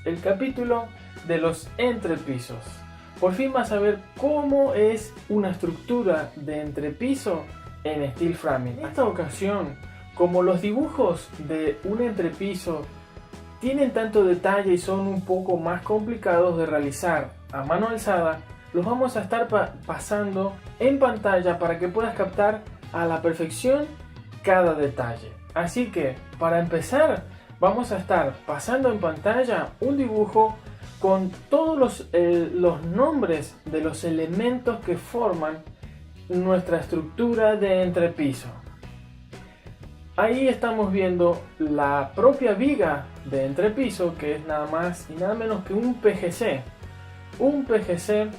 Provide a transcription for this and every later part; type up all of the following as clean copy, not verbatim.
el capítulo de los entrepisos. Por fin vas a ver cómo es una estructura de entrepiso en steel framing. En esta ocasión, como los dibujos de un entrepiso tienen tanto detalle y son un poco más complicados de realizar a mano alzada, los vamos a estar pasando en pantalla para que puedas captar a la perfección cada detalle. Así que para empezar vamos a estar pasando en pantalla un dibujo con todos los nombres de los elementos que forman nuestra estructura de entrepiso. Ahí estamos viendo la propia viga de entrepiso, que es nada más y nada menos que un PGC. Un PGC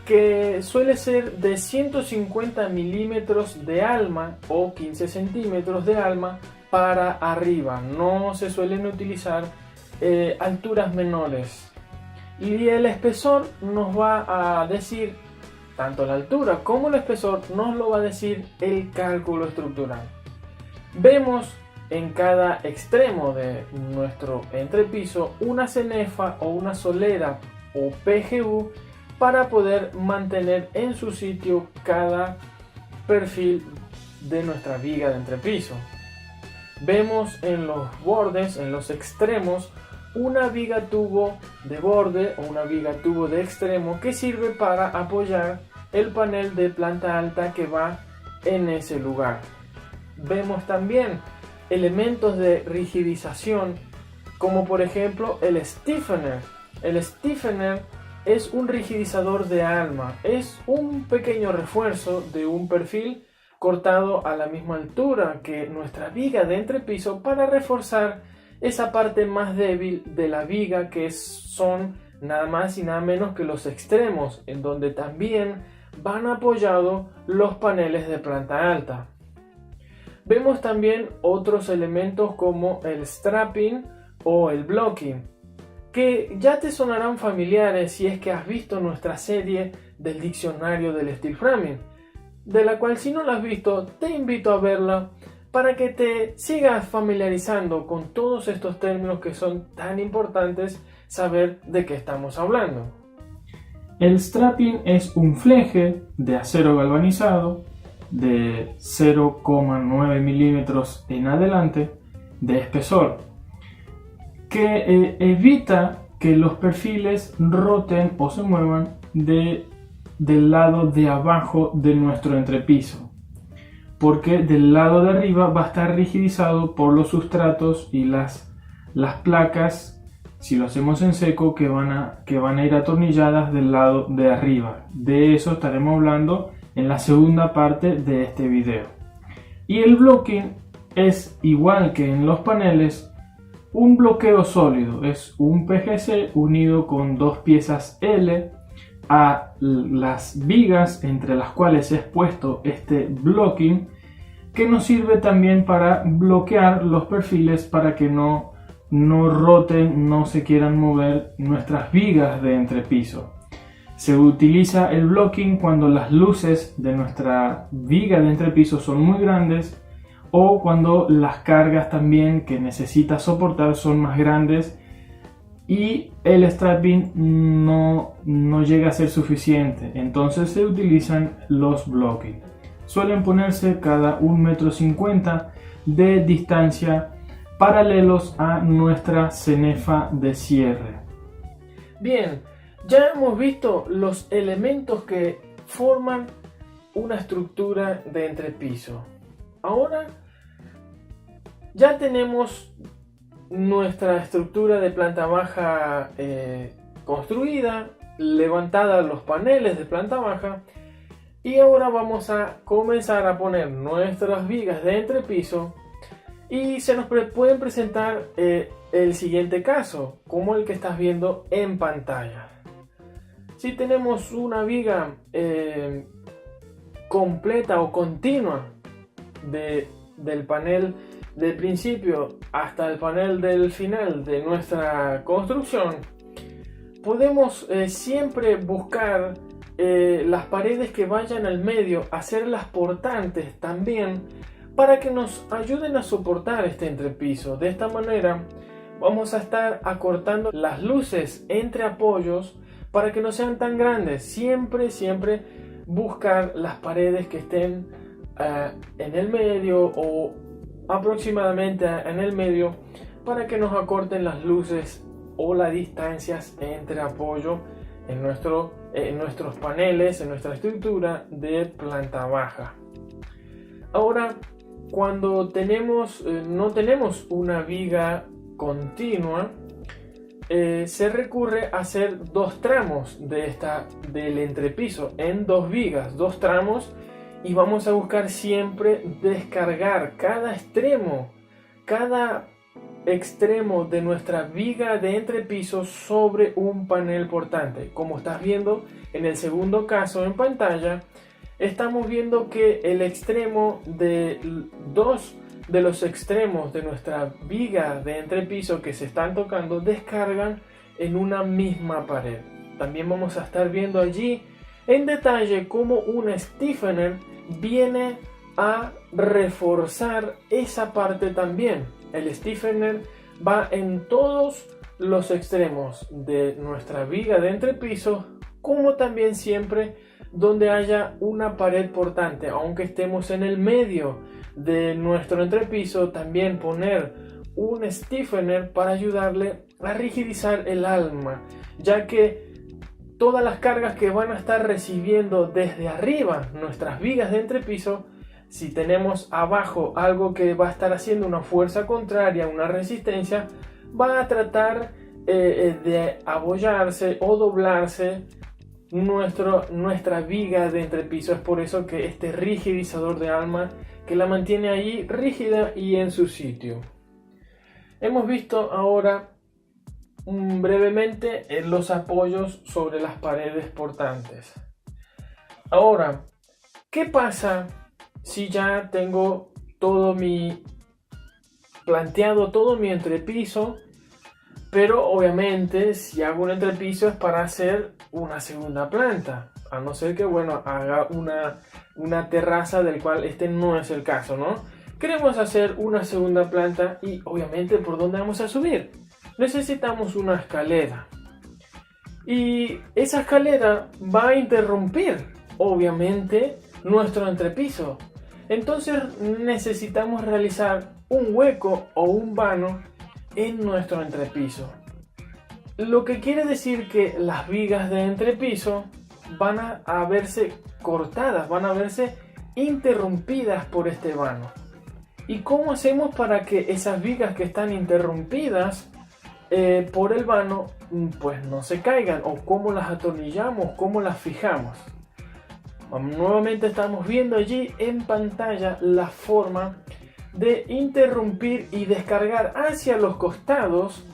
que suele ser de 150 milímetros de alma o 15 centímetros de alma para arriba. No se suelen utilizar alturas menores. Y el espesor nos va a decir, tanto la altura como el espesor nos lo va a decir el cálculo estructural. Vemos en cada extremo de nuestro entrepiso una cenefa o una solera o PGU para poder mantener en su sitio cada perfil de nuestra viga de entrepiso. Vemos en los bordes, en los extremos, una viga tubo de borde o una viga tubo de extremo que sirve para apoyar el panel de planta alta que va en ese lugar. Vemos también elementos de rigidización, como por ejemplo el stiffener. El stiffener es un rigidizador de alma, es un pequeño refuerzo de un perfil cortado a la misma altura que nuestra viga de entrepiso para reforzar esa parte más débil de la viga, que son nada más y nada menos que los extremos, en donde también van apoyados los paneles de planta alta. Vemos también otros elementos como el strapping o el blocking, que ya te sonarán familiares si es que has visto nuestra serie del diccionario del steel framing, de la cual si no la has visto te invito a verla para que te sigas familiarizando con todos estos términos que son tan importantes saber de qué estamos hablando. El strapping es un fleje de acero galvanizado de 0,9 milímetros en adelante de espesor, que evita que los perfiles roten o se muevan del lado de abajo de nuestro entrepiso, porque del lado de arriba va a estar rigidizado por los sustratos y las placas, si lo hacemos en seco, que van a ir atornilladas del lado de arriba. De eso estaremos hablando en la segunda parte de este video. Y el blocking es igual que en los paneles, un bloqueo sólido. Es un PGC unido con dos piezas L a las vigas entre las cuales es puesto este blocking, que nos sirve también para bloquear los perfiles para que no roten, no se quieran mover nuestras vigas de entrepiso. Se utiliza el blocking cuando las luces de nuestra viga de entrepiso son muy grandes o cuando las cargas también que necesita soportar son más grandes y el strapping no llega a ser suficiente. Entonces se utilizan los blocking. Suelen ponerse cada 1,50 m de distancia paralelos a nuestra cenefa de cierre. Bien, ya hemos visto los elementos que forman una estructura de entrepiso. Ahora ya tenemos nuestra estructura de planta baja construida, levantada los paneles de planta baja, y ahora vamos a comenzar a poner nuestras vigas de entrepiso y se nos pueden presentar el siguiente caso, como el que estás viendo en pantalla. Si tenemos una viga completa o continua del panel del principio hasta el panel del final de nuestra construcción, podemos siempre buscar las paredes que vayan al medio, hacerlas portantes también para que nos ayuden a soportar este entrepiso. De esta manera vamos a estar acortando las luces entre apoyos para que no sean tan grandes. Siempre buscar las paredes que estén en el medio o aproximadamente en el medio para que nos acorten las luces o las distancias entre apoyo en nuestros paneles, en nuestra estructura de planta baja. Ahora, cuando no tenemos una viga continua, se recurre a hacer dos tramos del entrepiso en dos vigas, dos tramos, y vamos a buscar siempre descargar cada extremo de nuestra viga de entrepiso sobre un panel portante. Como estás viendo en el segundo caso en pantalla, estamos viendo que dos de los extremos de nuestra viga de entrepiso que se están tocando descargan en una misma pared. También vamos a estar viendo allí en detalle cómo un stiffener viene a reforzar esa parte también. El stiffener va en todos los extremos de nuestra viga de entrepiso, como también siempre donde haya una pared portante. Aunque estemos en el medio de nuestro entrepiso, también poner un stiffener para ayudarle a rigidizar el alma, ya que todas las cargas que van a estar recibiendo desde arriba nuestras vigas de entrepiso, si tenemos abajo algo que va a estar haciendo una fuerza contraria, una resistencia, va a tratar de abollarse o doblarse nuestra viga de entrepiso. Es por eso que este rigidizador de alma que la mantiene ahí rígida y en su sitio. Hemos visto ahora brevemente los apoyos sobre las paredes portantes. Ahora, ¿qué pasa si ya tengo planteado todo mi entrepiso? Pero obviamente si hago un entrepiso es para hacer una segunda planta, a no ser que haga una terraza, del cual este no es el caso, ¿no? Queremos hacer una segunda planta y obviamente ¿por dónde vamos a subir? Necesitamos una escalera, y esa escalera va a interrumpir obviamente nuestro entrepiso. Entonces necesitamos realizar un hueco o un vano en nuestro entrepiso, lo que quiere decir que las vigas de entrepiso van a verse cortadas, van a verse interrumpidas por este vano. ¿Y cómo hacemos para que esas vigas que están interrumpidas por el vano pues no se caigan? ¿O cómo las atornillamos? ¿Cómo las fijamos? Nuevamente estamos viendo allí en pantalla la forma de interrumpir y descargar hacia los costados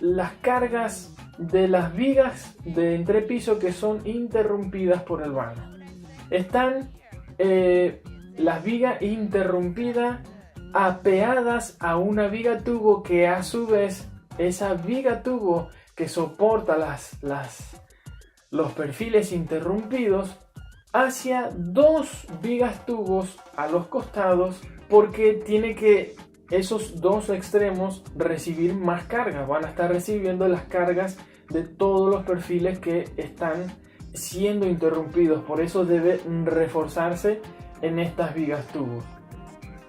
las cargas de las vigas de entrepiso que son interrumpidas por el vano. Están las vigas interrumpidas apeadas a una viga tubo, que a su vez esa viga tubo que soporta los perfiles interrumpidos hacia dos vigas tubos a los costados, porque tiene que esos dos extremos recibir más carga, van a estar recibiendo las cargas de todos los perfiles que están siendo interrumpidos. Por eso debe reforzarse en estas vigas tubos.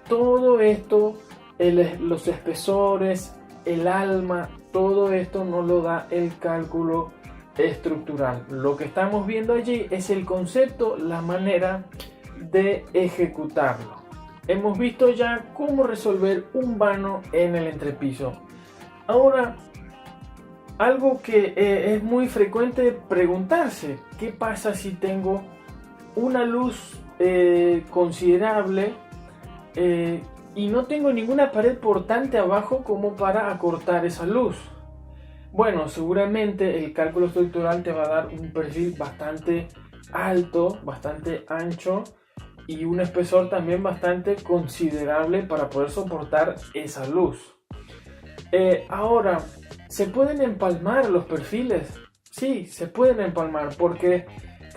Todo esto, los espesores, el alma, todo esto nos lo da el cálculo estructural. Lo que estamos viendo allí es el concepto, la manera de ejecutarlo. Hemos visto ya cómo resolver un vano en el entrepiso. Ahora, algo que es muy frecuente preguntarse: ¿qué pasa si tengo una luz considerable y no tengo ninguna pared portante abajo como para acortar esa luz? Bueno, seguramente el cálculo estructural te va a dar un perfil bastante alto, bastante ancho, y un espesor también bastante considerable para poder soportar esa luz. Ahora, ¿se pueden empalmar los perfiles? Sí, se pueden empalmar, porque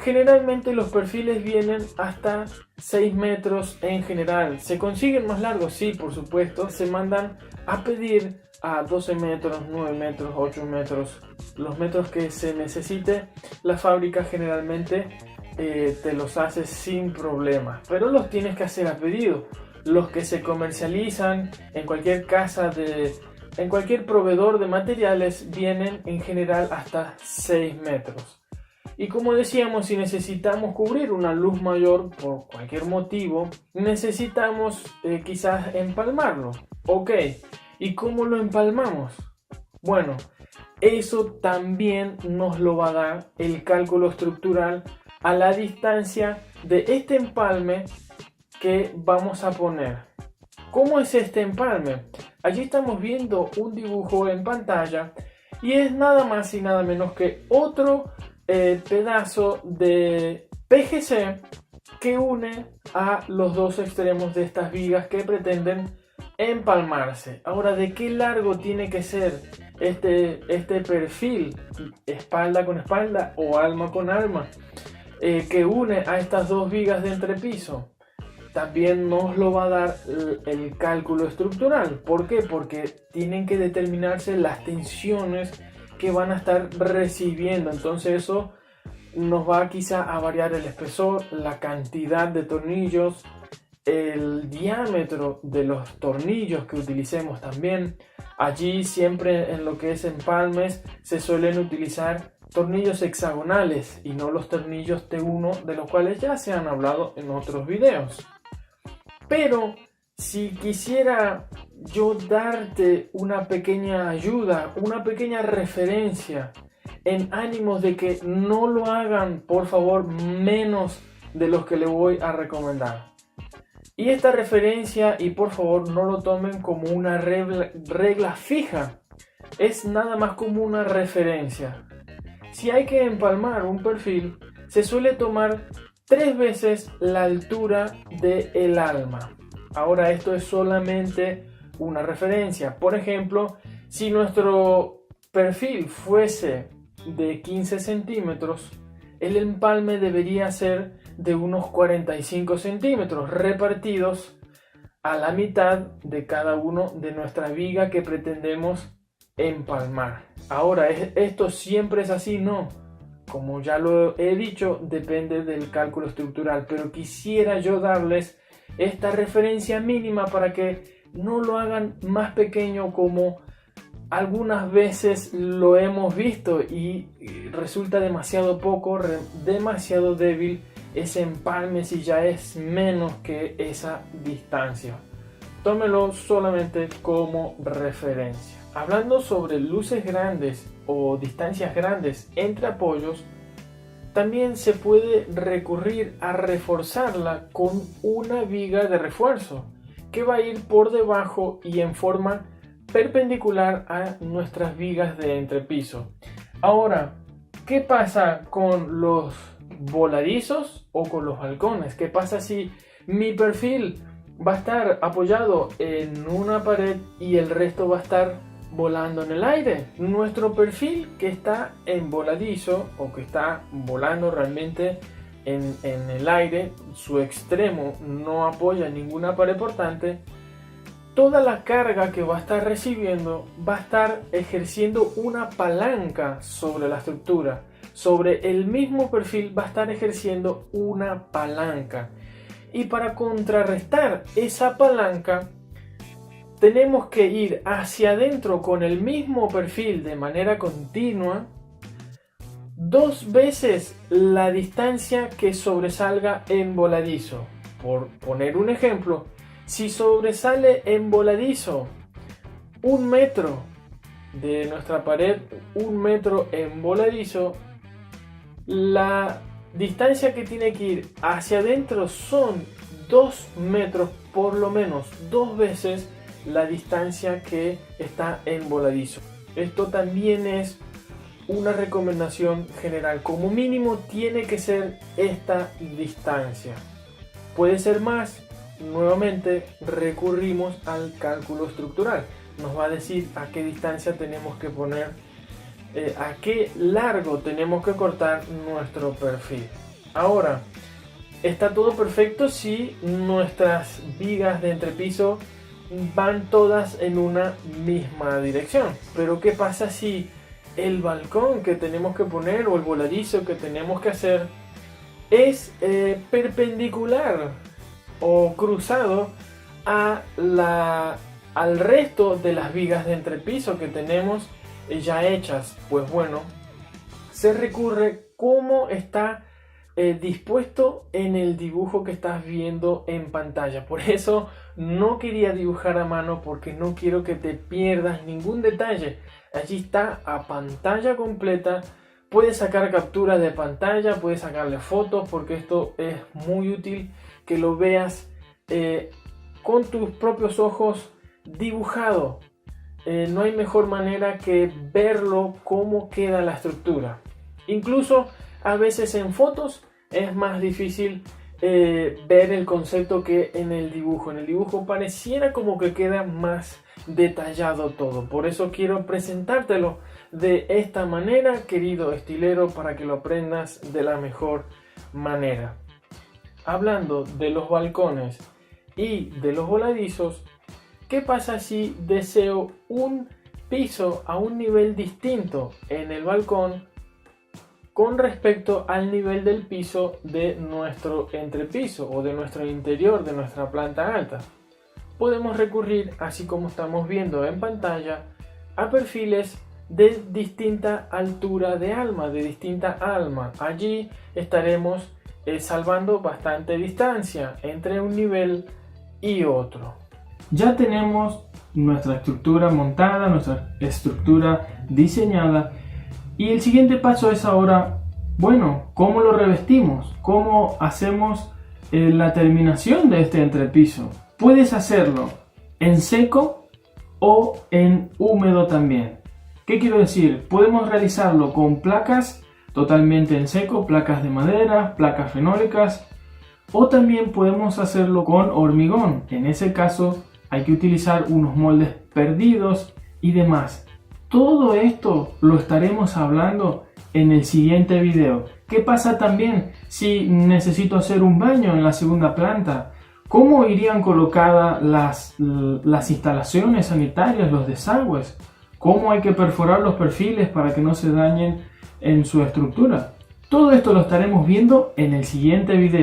generalmente los perfiles vienen hasta 6 metros en general. ¿Se consiguen más largos? Sí, por supuesto. Se mandan a pedir a 12 metros, 9 metros, 8 metros, los metros que se necesite. La fábrica generalmente te los hace sin problemas, pero los tienes que hacer a pedido. Los que se comercializan en cualquier en cualquier proveedor de materiales vienen en general hasta 6 metros. Y como decíamos, si necesitamos cubrir una luz mayor por cualquier motivo, necesitamos quizás empalmarlo. Ok, ¿y cómo lo empalmamos? Bueno, eso también nos lo va a dar el cálculo estructural a la distancia de este empalme que vamos a poner. ¿Cómo es este empalme? Allí estamos viendo un dibujo en pantalla y es nada más y nada menos que otro pedazo de PVC que une a los dos extremos de estas vigas que pretenden empalmarse. Ahora, ¿de qué largo tiene que ser este perfil, espalda con espalda o alma con alma, que une a estas dos vigas de entrepiso? También nos lo va a dar el cálculo estructural. ¿Por qué? Porque tienen que determinarse las tensiones que van a estar recibiendo. Entonces eso nos va quizá a variar el espesor, la cantidad de tornillos, el diámetro de los tornillos que utilicemos también. Allí siempre en lo que es empalmes se suelen utilizar tornillos hexagonales y no los tornillos T1, de los cuales ya se han hablado en otros videos. Pero si quisiera yo darte una pequeña ayuda, una pequeña referencia, en ánimos de que no lo hagan, por favor, menos de los que le voy a recomendar. Y esta referencia, y por favor no lo tomen como una regla fija, es nada más como una referencia. Si hay que empalmar un perfil, se suele tomar 3 veces la altura del alma. Ahora, esto es solamente una referencia. Por ejemplo, si nuestro perfil fuese de 15 centímetros, el empalme debería ser de unos 45 centímetros repartidos a la mitad de cada uno de nuestra viga que pretendemos empalmar. Ahora, esto siempre es así, no. Como ya lo he dicho, depende del cálculo estructural, pero quisiera yo darles esta referencia mínima para que no lo hagan más pequeño como algunas veces lo hemos visto y resulta demasiado poco, demasiado débil ese empalme si ya es menos que esa distancia. Tómelo solamente como referencia. Hablando sobre luces grandes o distancias grandes entre apoyos, también se puede recurrir a reforzarla con una viga de refuerzo que va a ir por debajo y en forma perpendicular a nuestras vigas de entrepiso. Ahora, ¿qué pasa con los voladizos o con los balcones? ¿Qué pasa si mi perfil va a estar apoyado en una pared y el resto va a estar volando en el aire? Nuestro perfil que está en voladizo o que está volando realmente en el aire, su extremo no apoya ninguna pared portante, toda la carga que va a estar recibiendo va a estar ejerciendo una palanca sobre la estructura. Sobre el mismo perfil va a estar ejerciendo una palanca. Y para contrarrestar esa palanca, tenemos que ir hacia adentro con el mismo perfil de manera continua 2 veces la distancia que sobresalga en voladizo. Por poner un ejemplo, si sobresale en voladizo 1 metro de nuestra pared, 1 metro en voladizo, la distancia que tiene que ir hacia adentro son 2 metros, por lo menos 2 veces la distancia que está en voladizo. Esto también es una recomendación general. Como mínimo tiene que ser esta distancia. Puede ser más. Nuevamente recurrimos al cálculo estructural. Nos va a decir a qué distancia tenemos que poner, a qué largo tenemos que cortar nuestro perfil. Ahora, está todo perfecto si nuestras vigas de entrepiso van todas en una misma dirección. Pero ¿qué pasa si el balcón que tenemos que poner o el voladizo que tenemos que hacer es perpendicular o cruzado al resto de las vigas de entrepiso que tenemos ya hechas? Pues bueno, se recurre cómo está dispuesto en el dibujo que estás viendo en pantalla. Por eso no quería dibujar a mano, porque no quiero que te pierdas ningún detalle. Allí está a pantalla completa. Puedes sacar capturas de pantalla, puedes sacarle fotos, porque esto es muy útil que lo veas con tus propios ojos dibujado. No hay mejor manera que verlo cómo queda la estructura. Incluso a veces en fotos es más difícil ver el concepto que en el dibujo. En el dibujo pareciera como que queda más detallado todo. Por eso quiero presentártelo de esta manera, querido estilero, para que lo aprendas de la mejor manera. Hablando de los balcones y de los voladizos, ¿qué pasa si deseo un piso a un nivel distinto en el balcón con respecto al nivel del piso de nuestro entrepiso o de nuestro interior, de nuestra planta alta? Podemos recurrir, así como estamos viendo en pantalla, a perfiles de distinta altura de alma, de distinta alma. Allí estaremos salvando bastante distancia entre un nivel y otro. Ya tenemos nuestra estructura montada, nuestra estructura diseñada, y el siguiente paso es ahora, bueno, ¿cómo lo revestimos? ¿Cómo hacemos la terminación de este entrepiso? Puedes hacerlo en seco o en húmedo también. ¿Qué quiero decir? Podemos realizarlo con placas totalmente en seco, placas de madera, placas fenólicas, o también podemos hacerlo con hormigón. En ese caso hay que utilizar unos moldes perdidos y demás. Todo esto lo estaremos hablando en el siguiente video. ¿Qué pasa también si necesito hacer un baño en la segunda planta? ¿Cómo irían colocadas las instalaciones sanitarias, los desagües? ¿Cómo hay que perforar los perfiles para que no se dañen en su estructura? Todo esto lo estaremos viendo en el siguiente video.